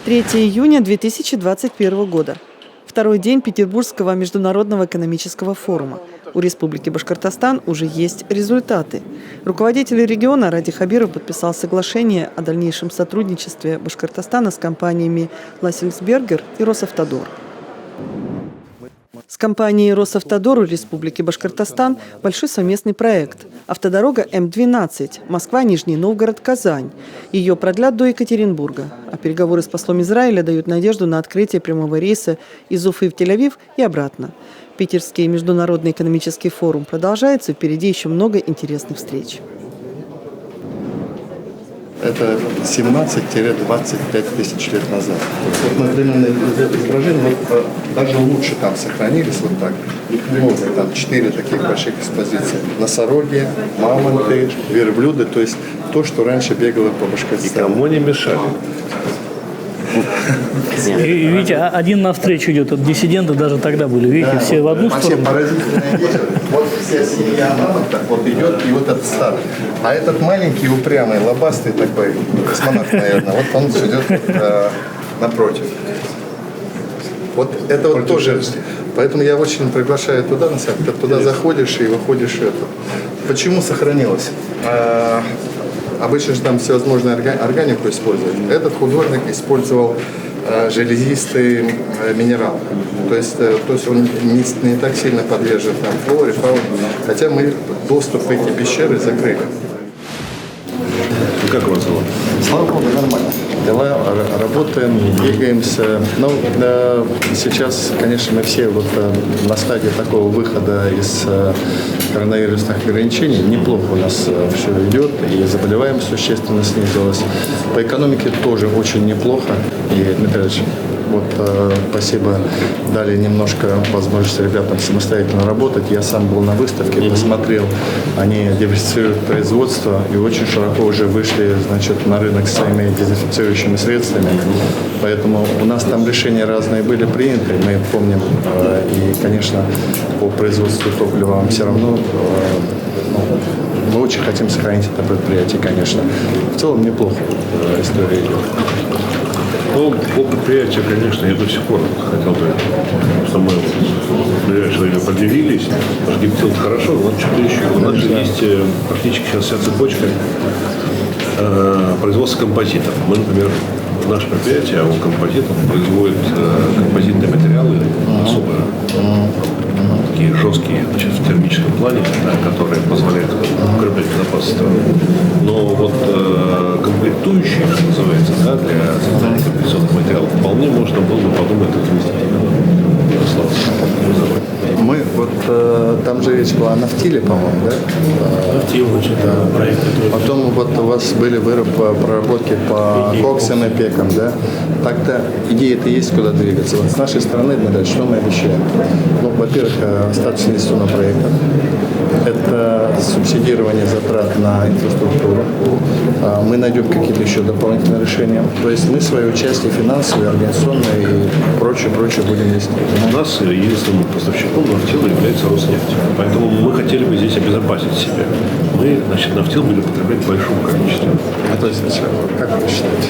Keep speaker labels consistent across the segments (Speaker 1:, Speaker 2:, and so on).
Speaker 1: 3 июня 2021 года. Второй день Петербургского международного экономического форума. У Республики Башкортостан уже есть результаты. Руководитель региона Ради Хабиров подписал соглашение о дальнейшем сотрудничестве Башкортостана с компаниями «Лассельсбергер» и «Росавтодор». С компанией «Росавтодор» у Республики Башкортостан большой совместный проект – автодорога М-12 Москва-Нижний Новгород-Казань. Ее продлят до Екатеринбурга. А переговоры с послом Израиля дают надежду на открытие прямого рейса из Уфы в Тель-Авив и обратно. Питерский международный экономический форум продолжается, впереди еще много интересных встреч.
Speaker 2: Это 17-25 тысяч лет назад. Вот например, изображения вот, даже лучше там сохранились вот так. Их много, там 4 таких больших экспозиции. Носороги, мамонты, верблюды, то есть то, что раньше бегало по Башкортостану.
Speaker 3: И кому не мешали.
Speaker 4: И видите, один навстречу идет, вот диссиденты даже тогда были, видите, да, все в одну сторону.
Speaker 2: Вообще поразительная вещь, вот вся семья мамонтов вот идет, и вот этот старый. А этот маленький, упрямый, лобастый такой, космонавт, наверное, вот он идет напротив. Вот это вот тоже, поэтому я очень приглашаю туда, на самом деле, туда заходишь и выходишь это. Почему сохранилось? Обычно же там всевозможную органику используют. Этот художник использовал железистый минерал. То есть он не так сильно подвержен там, флоре, фауне. Хотя мы доступ в эти пещеры закрыли.
Speaker 3: Как вас зовут?
Speaker 2: Слава Богу, нормально. Дела, работаем, двигаемся. Но сейчас, конечно, мы все вот на стадии такого выхода из коронавирусных ограничений. Неплохо у нас все идет, и заболеваемость существенно снизилась. По экономике тоже очень неплохо. И, Дмитрий Ильич, вот спасибо, дали немножко возможность ребятам самостоятельно работать. Я сам был на выставке, посмотрел, они диверсифицируют производство и очень широко уже вышли, значит, на рынок с своими дезинфицирующими средствами. Поэтому у нас там решения разные были приняты, мы помним. И, конечно, по производству топлива все равно мы очень хотим сохранить это предприятие, конечно. В целом неплохо история идет.
Speaker 3: Ну, по предприятию, конечно, я до сих пор хотел бы, чтобы мы в ближайшее время продвинулись, потому что гипотел хорошо, но что-то еще. У нас же есть практически сейчас вся цепочка производства композитов. Мы, например, наше предприятие, у композитов производит композитные материалы особые, такие жесткие, значит, в термическом плане, которые позволяют укреплять безопасность страны. Но вот комплектующие, что называется, да, для создания композиционных материалов, вполне можно было бы подумать о заместителе.
Speaker 2: Мы вот там же речь была о нафтиле, по-моему, да?
Speaker 4: Нафтил, значит, проект.
Speaker 2: Потом вот у вас были проработки по коксам и пекам, да? Так-то идея-то есть, куда двигаться. Вот с нашей стороны, дальше, что мы обещаем? Ну, во-первых, статус инвестиционного проекта. Это субсидирование затрат на инфраструктуру. Мы найдем какие-то еще дополнительные решения. То есть мы свое участие финансовое, организационное и прочее будем нести.
Speaker 3: У нас единственным поставщиком нафтила является Роснефть. Поэтому мы хотели бы здесь обезопасить себя. Мы, значит, нафтил будем потреблять в большом количестве.
Speaker 2: А то есть, как вы считаете?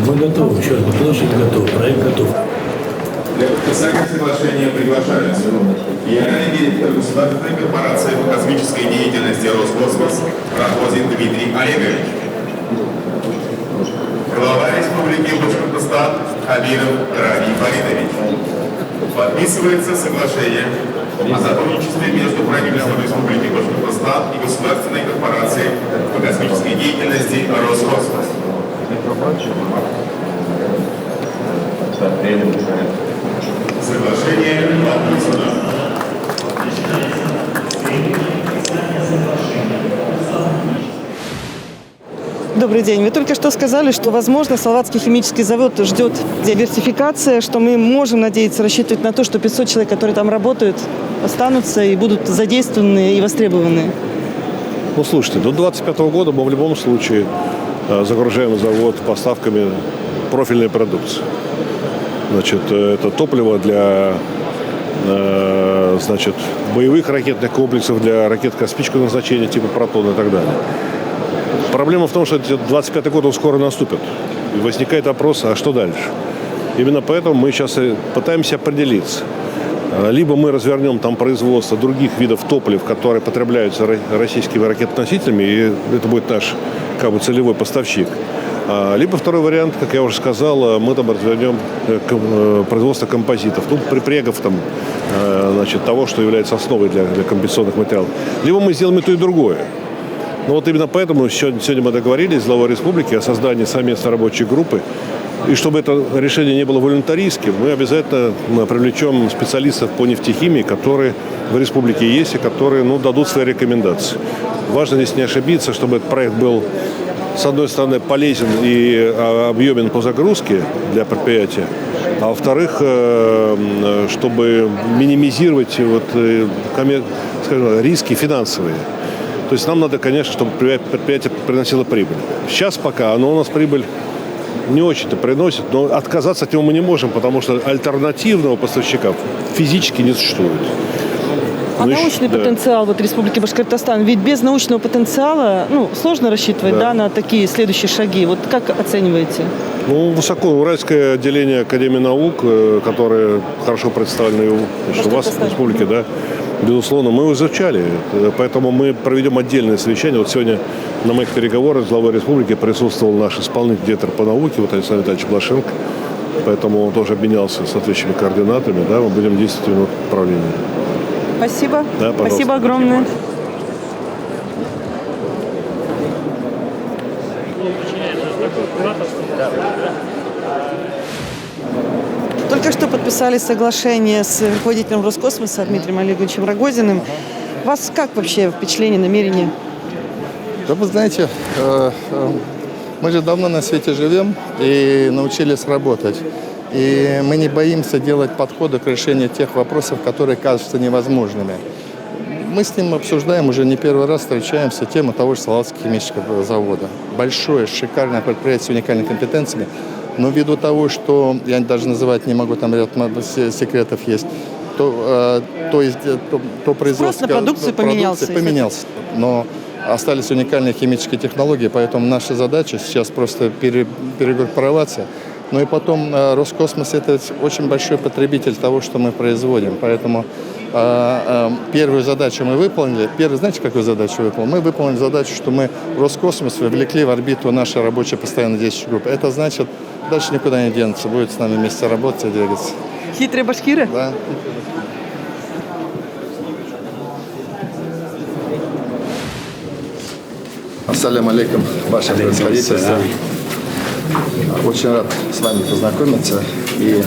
Speaker 4: Мы готовы, еще раз, площадь готова, проект готов.
Speaker 5: Для подписания соглашения приглашаются генеральный директор государственной корпорации по космической деятельности Роскосмос Рогозин Дмитрий Олегович, глава Республики Башкортостан Хабиров Ради Фаридович. Подписывается соглашение о сотрудничестве между правительством Республики Башкортостан и государственной корпорацией по космической деятельности Роскосмос. Соглашение подписано.
Speaker 1: Добрый день. Вы только что сказали, что, возможно, Салаватский химический завод ждет диверсификация, что мы можем надеяться, рассчитывать на то, что 500 человек, которые там работают, останутся и будут задействованы и востребованы.
Speaker 6: Ну, слушайте, до 2025 года мы в любом случае загружаем завод поставками профильной продукции. Значит, это топливо для значит, боевых ракетных комплексов, для ракет космического назначения типа «Протон» и так далее. Проблема в том, что 25-й год он скоро наступит. И возникает вопрос, а что дальше? Именно поэтому мы сейчас и пытаемся определиться. Либо мы развернем там производство других видов топлив, которые потребляются российскими ракетоносителями, и это будет наш как бы целевой поставщик. Либо второй вариант, как я уже сказал, мы там развернем производство композитов, припрегов там, значит, того, что является основой для композиционных материалов. Либо мы сделаем и то, и другое. Но вот именно поэтому сегодня мы договорились с главой республики о создании совместной рабочей группы. И чтобы это решение не было волюнтаристским, мы обязательно привлечем специалистов по нефтехимии, которые в республике есть и которые дадут свои рекомендации. Важно здесь не ошибиться, чтобы этот проект был, с одной стороны, полезен и объемен по загрузке для предприятия, а во-вторых, чтобы минимизировать скажем, риски финансовые. То есть нам надо, конечно, чтобы предприятие приносило прибыль. Сейчас пока оно у нас прибыль не очень-то приносит, но отказаться от него мы не можем, потому что альтернативного поставщика физически не существует.
Speaker 1: А научный потенциал Республики Башкортостан, ведь без научного потенциала сложно рассчитывать на такие следующие шаги. Вот как оцениваете?
Speaker 6: Высоко. Уральское отделение Академии наук, которое хорошо представлено у вас в республике, да, безусловно, мы его изучали. Поэтому мы проведем отдельное совещание. Вот сегодня на моих переговорах с главой республики присутствовал наш исполнительный директор по науке, Александр Витальевич Блашенко. Поэтому он тоже обменялся соответствующими координатами. Да, мы будем действовать в этом направлении.
Speaker 1: Спасибо.
Speaker 6: Да,
Speaker 1: спасибо огромное. Только что подписали соглашение с руководителем Роскосмоса Дмитрием Олеговичем Рогозиным. У вас как вообще впечатление, намерение?
Speaker 2: Да вы знаете, мы же давно на свете живем и научились работать. И мы не боимся делать подходы к решению тех вопросов, которые кажутся невозможными. Мы с ним обсуждаем, уже не первый раз встречаемся, тему того же Салаватского химического завода. Большое, шикарное предприятие с уникальными компетенциями. Но ввиду того, что я даже называть не могу, там ряд секретов есть, то производство...
Speaker 1: Спрос на продукцию
Speaker 2: поменялся. Но остались уникальные химические технологии, поэтому наша задача сейчас просто перегруппироваться. Ну и потом Роскосмос – это очень большой потребитель того, что мы производим. Поэтому первую задачу мы выполнили. Знаете, какую задачу выполнили? Мы выполнили задачу, что мы Роскосмос вовлекли в орбиту нашей рабочей постоянной действующей группы. Это значит, дальше никуда не денется, будет с нами вместе работать и двигаться.
Speaker 1: Хитрые башкиры?
Speaker 2: Да. Ассаляму алейкум, ваше превосходительство. Очень рад с вами познакомиться и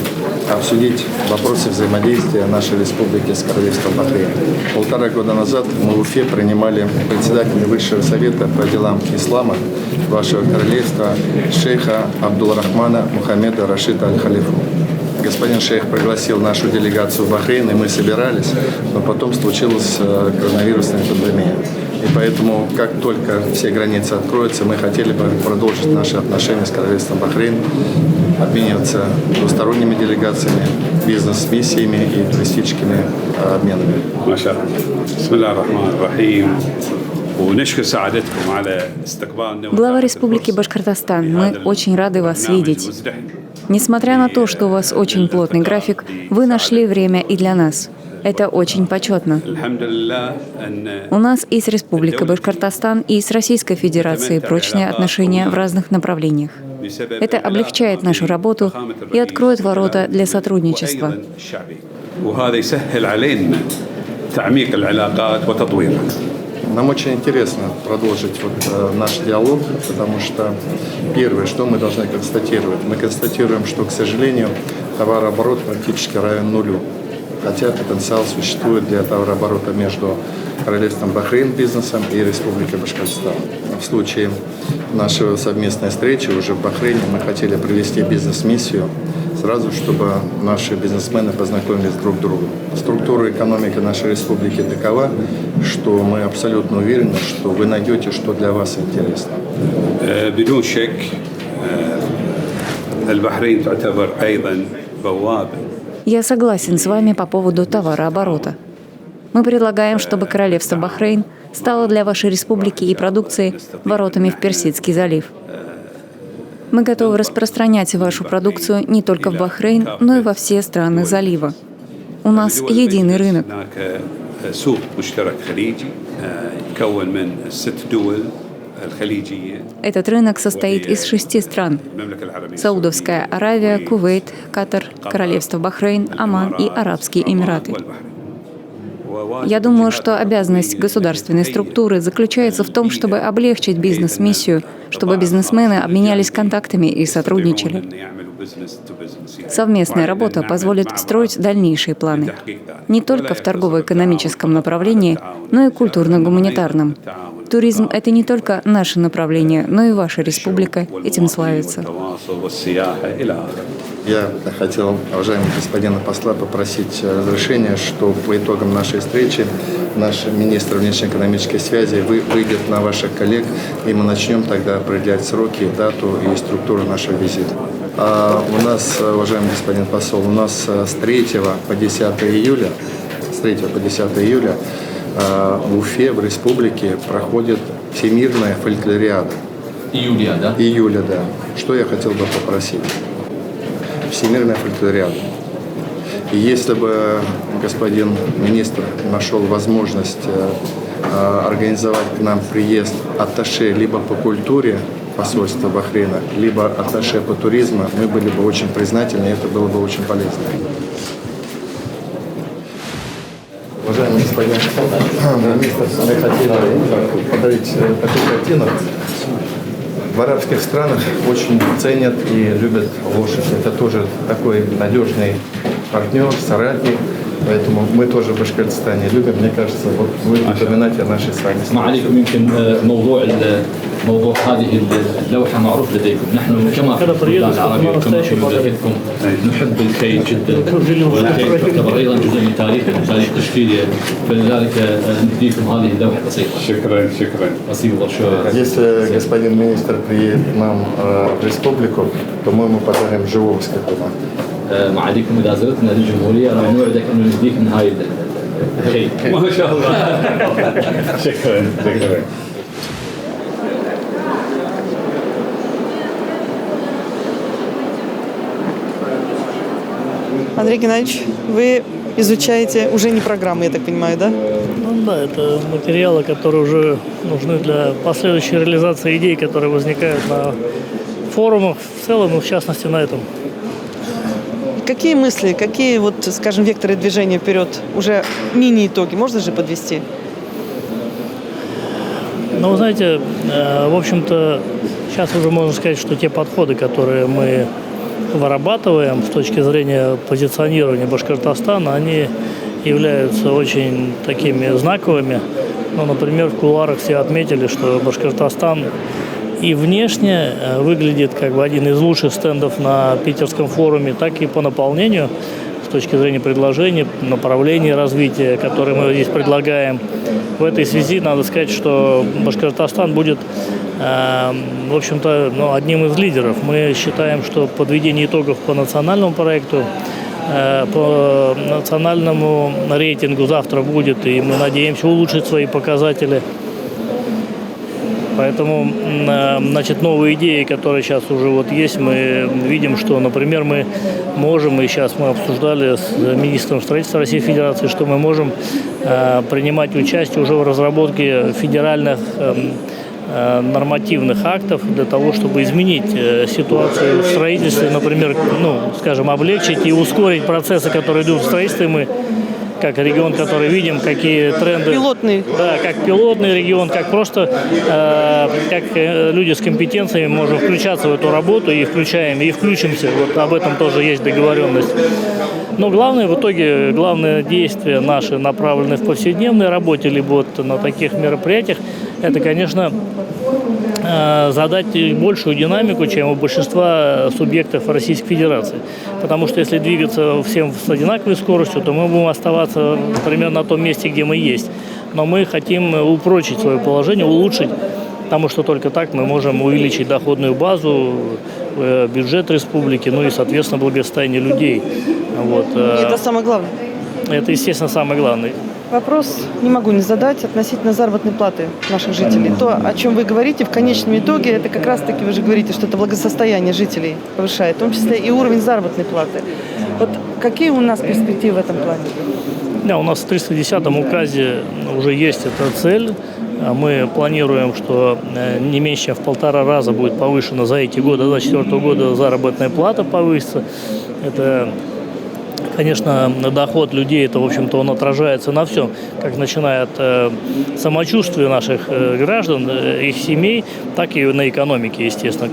Speaker 2: обсудить вопросы взаимодействия нашей республики с Королевством Бахрейн. 1,5 года назад мы в Уфе принимали председателя Высшего совета по делам ислама вашего королевства шейха Абдулрахмана Мухаммеда Рашида Аль-Халифу. Господин шейх пригласил нашу делегацию в Бахрейн, и мы собирались, но потом случилась коронавирусная пандемия. И поэтому, как только все границы откроются, мы хотели бы продолжить наши отношения с Королевством Бахрейн, обмениваться двусторонними делегациями, бизнес-миссиями и туристическими обменами.
Speaker 7: Глава Республики Башкортостан, мы очень рады вас видеть. Несмотря на то, что у вас очень плотный график, вы нашли время и для нас. Это очень почетно. У нас и с Республикой Башкортостан, и с Российской Федерацией прочные отношения в разных направлениях. Это облегчает нашу работу и откроет ворота для сотрудничества.
Speaker 2: Нам очень интересно продолжить наш диалог, потому что первое, что мы должны констатировать, мы констатируем, что, к сожалению, товарооборот практически равен нулю. Хотя потенциал существует для товарооборота между Королевством Бахрейн бизнесом и Республикой Башкортостан. В случае нашей совместной встречи уже в Бахрейне мы хотели провести бизнес-миссию сразу, чтобы наши бизнесмены познакомились друг с другом. Структура экономики нашей республики такова, что мы абсолютно уверены, что вы найдете, что для вас интересно.
Speaker 8: بدون شك البحرين تعتبر أيضا بوابة.
Speaker 7: Я согласен с вами по поводу товарооборота. Мы предлагаем, чтобы Королевство Бахрейн стало для вашей республики и продукции воротами в Персидский залив. Мы готовы распространять вашу продукцию не только в Бахрейн, но и во все страны залива. У нас единый рынок.
Speaker 8: سوق مشترك خليجي يتكون من 6 دول الخليجية.
Speaker 7: Этот рынок состоит из 6 стран: Саудовская Аравия, Кувейт, Катар, Королевство Бахрейн, Оман и Арабские Эмираты. Я думаю, что обязанность государственной структуры заключается в том, чтобы облегчить бизнес-миссию, чтобы бизнесмены обменялись контактами и сотрудничали. Совместная работа позволит строить дальнейшие планы. Не только в торгово-экономическом направлении, но и культурно-гуманитарном. Туризм — это не только наше направление, но и ваша республика этим славится.
Speaker 2: Я хотел, уважаемый господина посла, попросить разрешения, что по итогам нашей встречи наш министр внешнеэкономической связи выйдет на ваших коллег, и мы начнем тогда определять сроки, дату и структуру нашего визита. У нас, уважаемый господин посол, у нас с 3 по 10 июля, в Уфе, в республике, проходит Всемирная фольклориада.
Speaker 9: Июля, да?
Speaker 2: Июля, да. Что я хотел бы попросить? Всемирная фольклориада. И если бы господин министр нашел возможность организовать к нам приезд атташе либо по культуре посольства Бахрейна, либо атташе по туризму, мы были бы очень признательны, и это было бы очень полезно. Уважаемый господин министр, мы хотели подарить такую картину. В арабских странах очень ценят и любят лошадь. Это тоже такой надежный партнер, соратник. Поэтому мы тоже в Башкортостане любим. Мне кажется, вот вы напоминаете о нашей с вами встрече.
Speaker 9: موضوع هذه اللوحة معروف لديكم. نحن كما في البلدان العربية وكما في بلدكم نحب الكي جدا، والكي تعتبر أيضا جزء من تاريخ تشكيلية، فلذلك نهديكم هذه اللوحة البسيطة.
Speaker 8: شكرا.
Speaker 9: спасибо большое.
Speaker 2: Если господин министр приедет к нам в республику, то мы ему подарим живого скакуна.
Speaker 9: معاليكم إذا زرتنا للجمهورية راح نوعدك إنه نديك من هاي الشيء.
Speaker 8: ما شاء الله. شكرا.
Speaker 1: Андрей Геннадьевич, вы изучаете уже не программы, я так понимаю, да?
Speaker 4: Ну да, это материалы, которые уже нужны для последующей реализации идей, которые возникают на форумах в целом, и в частности на этом.
Speaker 1: Какие мысли, какие, вот, скажем, векторы движения вперед? Уже мини-итоги можно же подвести?
Speaker 4: Ну, вы знаете, в общем-то, сейчас уже можно сказать, что те подходы, которые мы вырабатываем с точки зрения позиционирования Башкортостана, они являются очень такими знаковыми. Ну, например, в кулуарах все отметили, что Башкортостан и внешне выглядит как бы один из лучших стендов на питерском форуме, так и по наполнению с точки зрения предложений, направлений развития, которые мы здесь предлагаем. В этой связи надо сказать, что Башкортостан будет, в общем-то, одним из лидеров. Мы считаем, что подведение итогов по национальному проекту, по национальному рейтингу завтра будет, и мы надеемся улучшить свои показатели. Поэтому, значит, новые идеи, которые сейчас уже вот есть, мы видим, что, например, мы можем, и сейчас мы обсуждали с министром строительства Российской Федерации, что мы можем принимать участие уже в разработке федеральных нормативных актов для того, чтобы изменить ситуацию в строительстве, например, скажем, облегчить и ускорить процессы, которые идут в строительстве. Мы как регион, который видим, какие тренды.
Speaker 1: Пилотный.
Speaker 4: Да, как пилотный регион, как просто как люди с компетенциями можем включаться в эту работу и включаем, и включимся. Вот об этом тоже есть договоренность. Но главное, в итоге, главное действие наши, направленные в повседневной работе, либо вот на таких мероприятиях, это, конечно, задать большую динамику, чем у большинства субъектов Российской Федерации. Потому что если двигаться всем с одинаковой скоростью, то мы будем оставаться примерно на том месте, где мы есть. Но мы хотим упрочить свое положение, улучшить, потому что только так мы можем увеличить доходную базу, бюджет республики, ну и, соответственно, благосостояние людей. Вот.
Speaker 1: И это самое главное.
Speaker 4: Это, естественно, самое главное.
Speaker 1: Вопрос не могу не задать относительно заработной платы наших жителей. То, о чем вы говорите, в конечном итоге, это как раз-таки вы же говорите, что это благосостояние жителей повышает, в том числе и уровень заработной платы. Вот какие у нас перспективы в этом плане?
Speaker 4: Да, у нас в 310-м указе уже есть эта цель. Мы планируем, что не меньше чем в 1,5 раза будет повышена за эти годы, до 2024 года заработная плата повысится. Это, конечно, доход людей, это, в общем-то, он отражается на всем, как начиная от самочувствия наших граждан, их семей, так и на экономике, естественно.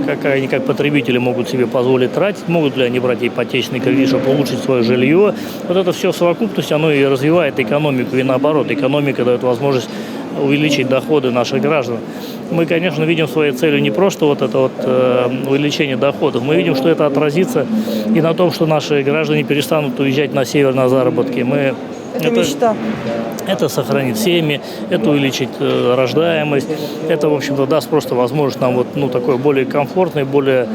Speaker 4: Как они, как потребители, могут себе позволить тратить, могут ли они брать ипотечный кредит, чтобы улучшить свое жилье. Вот это все в совокупности, оно и развивает экономику, и наоборот, экономика дает возможность увеличить доходы наших граждан. Мы, конечно, видим своей целью не просто вот это увеличение доходов, мы видим, что это отразится и на том, что наши граждане перестанут уезжать на север на заработки.
Speaker 1: Это мечта.
Speaker 4: Это сохранит семьи, это увеличит рождаемость, это, в общем-то, даст просто возможность нам такой более комфортной, более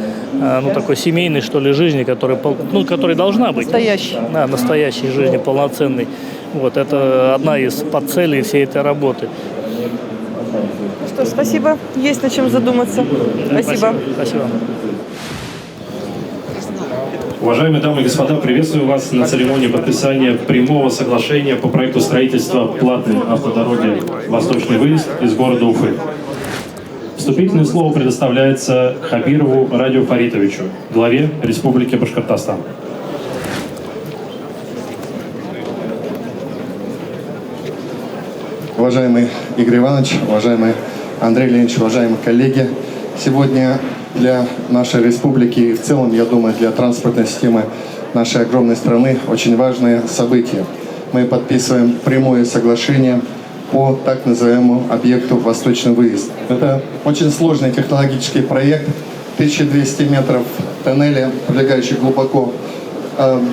Speaker 4: такой семейной, что ли, жизни, которая должна быть.
Speaker 1: Настоящей.
Speaker 4: Да, настоящей жизни, полноценной. Вот, это одна из подцелей всей этой работы.
Speaker 1: Что, спасибо. Есть над чем задуматься. Спасибо.
Speaker 4: Спасибо.
Speaker 10: Уважаемые дамы и господа, приветствую вас на церемонии подписания прямого соглашения по проекту строительства платной автодороги «Восточный выезд» из города Уфы. Вступительное слово предоставляется Хабирову Радио Фаритовичу, главе Республики Башкортостан.
Speaker 2: Уважаемый Игорь Иванович, уважаемый Андрей Леонидович, уважаемые коллеги, сегодня для нашей республики и в целом, я думаю, для транспортной системы нашей огромной страны очень важное событие. Мы подписываем прямое соглашение по так называемому объекту «Восточный выезд». Это очень сложный технологический проект, 1200 метров тоннеля, пролегающий глубоко,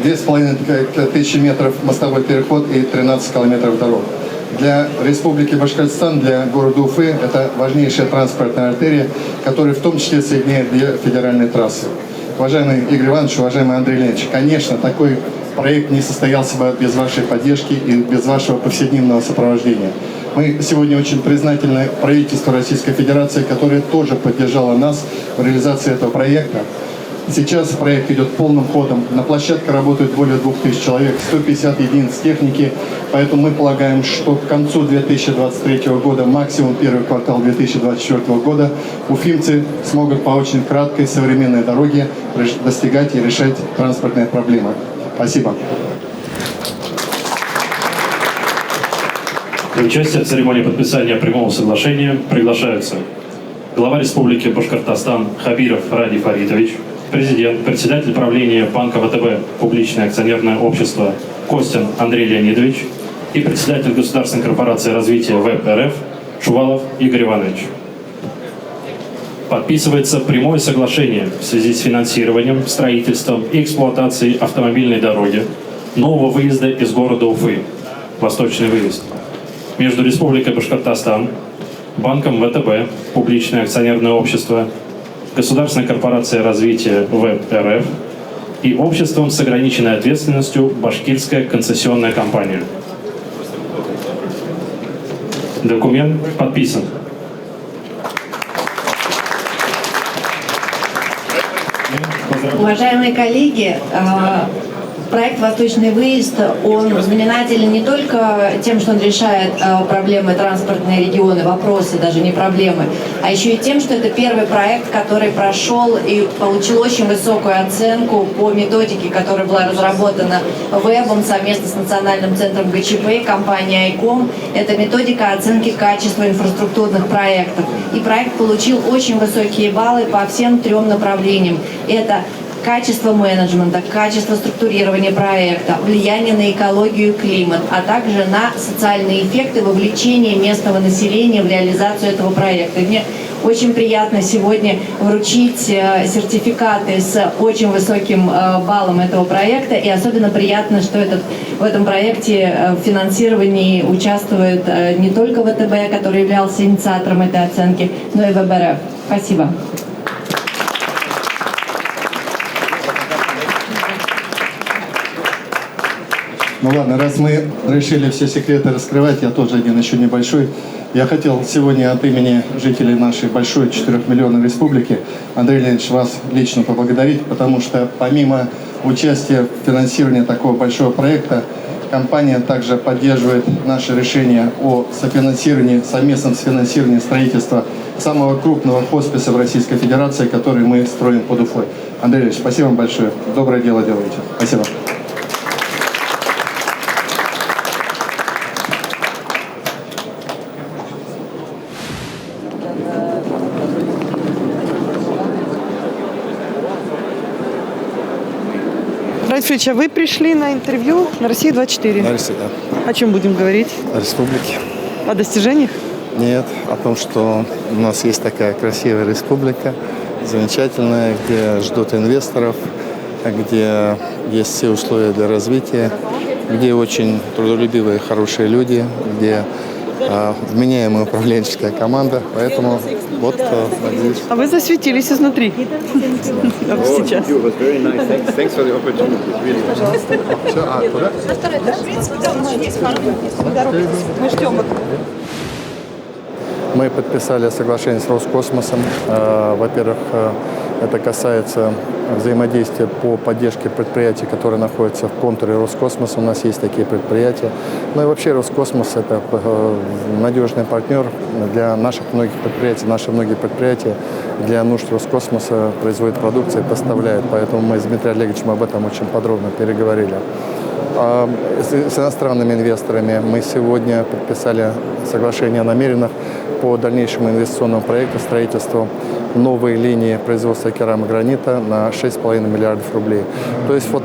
Speaker 2: 2500 метров мостовой переход и 13 километров дорог. Для Республики Башкортостан, для города Уфы это важнейшая транспортная артерия, которая в том числе соединяет две федеральные трассы. Уважаемый Игорь Иванович, уважаемый Андрей Леонидович, конечно, такой проект не состоялся бы без вашей поддержки и без вашего повседневного сопровождения. Мы сегодня очень признательны правительству Российской Федерации, которое тоже поддержало нас в реализации этого проекта. Сейчас проект идет полным ходом. На площадке работают более 2000 человек, 150 единиц техники. Поэтому мы полагаем, что к концу 2023 года, максимум первый квартал 2024 года, уфимцы смогут по очень краткой современной дороге достигать и решать транспортные проблемы. Спасибо.
Speaker 10: Для участия в церемонии подписания прямого соглашения приглашаются глава Республики Башкортостан Хабиров Ради Фаритович, президент, председатель правления Банка ВТБ публичное акционерное общество Костин Андрей Леонидович и председатель Государственной корпорации развития ВЭБ РФ Шувалов Игорь Иванович. Подписывается прямое соглашение в связи с финансированием, строительством и эксплуатацией автомобильной дороги нового выезда из города Уфы, Восточный выезд, между Республикой Башкортостан, Банком ВТБ публичное акционерное общество, Государственной корпорацией развития ВЭБ РФ и обществом с ограниченной ответственностью Башкирская концессионная компания. Документ подписан.
Speaker 11: Уважаемые коллеги, проект «Восточный выезд», он знаменателен не только тем, что он решает проблемы транспортные регионы, вопросы, даже не проблемы, а еще и тем, что это первый проект, который прошел и получил очень высокую оценку по методике, которая была разработана ВЭБом совместно с Национальным центром ГЧП и компанией «Айком». Это методика оценки качества инфраструктурных проектов. И проект получил очень высокие баллы по всем 3 направлениям. Это качество менеджмента, качество структурирования проекта, влияние на экологию и климат, а также на социальные эффекты вовлечения местного населения в реализацию этого проекта. И мне очень приятно сегодня вручить сертификаты с очень высоким баллом этого проекта. И особенно приятно, что в этом проекте в финансировании участвует не только ВТБ, который являлся инициатором этой оценки, но и ВБРФ. Спасибо.
Speaker 2: Ну ладно, раз мы решили все секреты раскрывать, я тоже один еще небольшой. Я хотел сегодня от имени жителей нашей большой 4-миллионной республики, Андрей Леонидович, вас лично поблагодарить, потому что помимо участия в финансировании такого большого проекта, компания также поддерживает наше решение о софинансировании, совместном финансировании строительства самого крупного хосписа в Российской Федерации, который мы строим под Уфой. Андрей Ильич, спасибо вам большое. Доброе дело делаете. Спасибо.
Speaker 1: Рафич, а вы пришли на интервью на Россия-24.
Speaker 2: На России, да.
Speaker 1: О чем будем говорить?
Speaker 2: О республике.
Speaker 1: О достижениях?
Speaker 2: Нет, о том, что у нас есть такая красивая республика, замечательная, где ждут инвесторов, где есть все условия для развития, где очень трудолюбивые, хорошие люди, где вменяемая управленческая команда. Поэтому вот, надеюсь.
Speaker 1: А вы засветились изнутри. Сейчас.
Speaker 2: Пожалуйста. Все, куда?
Speaker 1: Мы ждем.
Speaker 2: Мы подписали соглашение с Роскосмосом. Во-первых, это касается взаимодействия по поддержке предприятий, которые находятся в контуре Роскосмоса. У нас есть такие предприятия. Ну и вообще Роскосмос – это надежный партнер для наших многих предприятий. Наши многие предприятия для нужд Роскосмоса производят продукцию и поставляют. Поэтому мы с Дмитрием Олеговичем об этом очень подробно переговорили. С иностранными инвесторами мы сегодня подписали соглашение о намерениях по дальнейшему инвестиционному проекту строительству новой линии производства керамогранита на 6,5 миллиардов рублей. То есть вот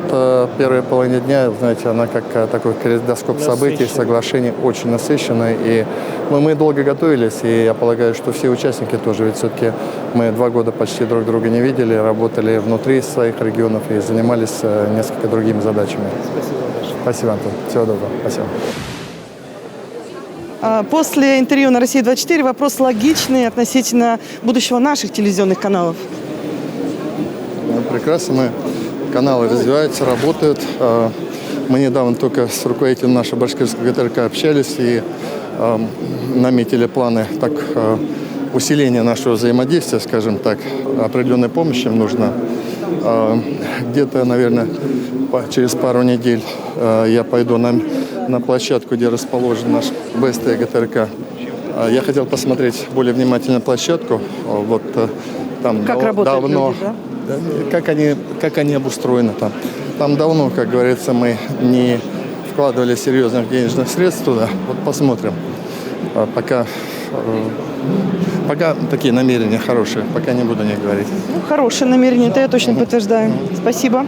Speaker 2: первая половина дня, знаете, она как такой калейдоскоп событий, соглашение очень насыщенное. И мы долго готовились, и я полагаю, что все участники тоже, ведь все-таки мы 2 года почти друг друга не видели, работали внутри своих регионов и занимались несколько другими задачами. Спасибо, Антон. Всего доброго. Спасибо.
Speaker 1: После интервью на Россия-24 вопрос логичный относительно будущего наших телевизионных каналов.
Speaker 2: Прекрасно. Каналы развиваются, работают. Мы недавно только с руководителем нашего башкирского ГТРК общались и наметили планы усиления нашего взаимодействия, скажем так. Определенной помощи им нужно. Где-то, наверное, через пару недель я пойду на площадку, где расположен наш БСТ ГТРК. Я хотел посмотреть более внимательно площадку. Вот там
Speaker 1: как работают люди, да?
Speaker 2: Как они обустроены там. Там давно, как говорится, мы не вкладывали серьезных денежных средств туда. Вот посмотрим. Пока такие намерения хорошие, пока не буду о них говорить.
Speaker 1: Хорошее намерение, это я точно подтверждаю. Спасибо.